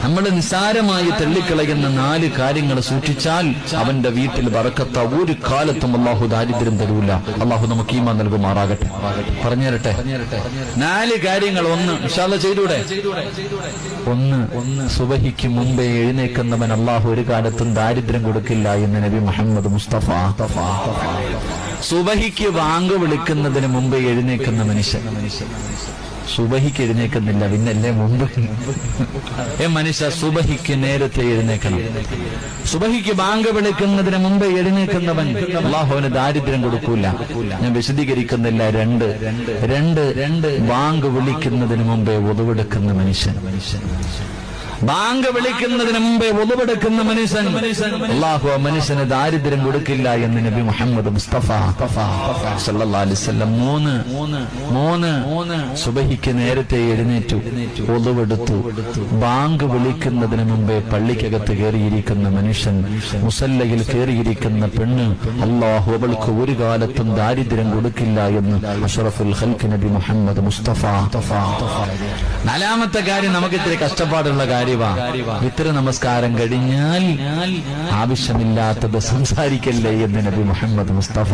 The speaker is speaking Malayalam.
നമ്മൾ നിസ്സാരമായി തള്ളിക്കളയുന്ന 4 കാര്യങ്ങൾ സൂക്ഷിച്ചാൽ അവന്റെ വീട്ടിൽ ബറക്കത്ത ഒരു കാലത്തും അള്ളാഹു ദാരിദ്ര്യം തരൂല. അള്ളാഹു നമുക്ക് ഈമാൻ നൽകുമാറാകട്ടെ. പറഞ്ഞു തരട്ടെ 4 കാര്യങ്ങൾ. 1 ഇൻഷാ അല്ലാഹ് ചെയ്തൂടെ? 1 സുബഹിക്ക് മുമ്പേ എഴുന്നേൽക്കുന്നവൻ അള്ളാഹു ഒരു കാലത്തും ദാരിദ്ര്യം കൊടുക്കില്ല എന്ന് നബി മുഹമ്മദ് മുസ്തഫ. സുബഹിക്ക് ബാങ്ക് വിളിക്കുന്നതിന് മുമ്പേ എഴുന്നേൽക്കുന്ന മനുഷ്യൻ. സുബഹിക്ക് എഴുന്നേൽക്കുന്നില്ല, പിന്നല്ലേ മുമ്പ്. മനുഷ്യ സുബഹിക്ക് നേരത്തെ എഴുന്നേൽക്കണം. സുബഹിക്ക് ബാങ്ക് വിളിക്കുന്നതിന് മുമ്പേ എഴുന്നേൽക്കുന്നവൻ അല്ലാഹുവിന് ദാരിദ്ര്യം കൊടുക്കൂല. ഞാൻ വിശദീകരിക്കുന്നില്ല. 2 ബാങ്ക് വിളിക്കുന്നതിന് മുമ്പേ ഉദവെടുക്കുന്ന മനുഷ്യൻ. ബാങ്ക് വിളിക്കുന്നതിന് മുമ്പേ ഉദവെടുക്കുന്ന മനുഷ്യൻ അല്ലാഹു ആ മനുഷ്യന് ദാരിദ്ര്യം കൊടുക്കില്ല എന്ന് നബി മുഹമ്മദ് മുസ്തഫ സല്ലല്ലാഹു അലൈഹി വസല്ലം. 3 സുബഹിക്ക് നേരത്തെ എഴുന്നേറ്റു, ഉദവെടുത്തു. ബാങ്ക് വിളിക്കുന്നതിന് മുമ്പേ പള്ളിക്കകത്ത് കയറിയിരിക്കുന്ന മനുഷ്യൻ, മുസല്ലയിൽ കയറിയിരിക്കുന്ന പെണ്ണ് അല്ലാഹു അവൾക്ക് ഒരു കാലത്തും ദാരിദ്ര്യം കൊടുക്കില്ല എന്ന് അഷ്റഫുൽ ഖൽഖ് നബി മുഹമ്മദ് മുസ്തഫ. 4ാമത്തെ കാര്യം നമുക്ക് ഇത്തിരി കഷ്ടപ്പാടുള്ള കാര്യം. വിത്ർ നമസ്കാരം കഴിഞ്ഞാൽ ആവശ്യമില്ലാത്തത് സംസാരിക്കല്ലേ എന്ന് നബി മുഹമ്മദ് മുസ്തഫ.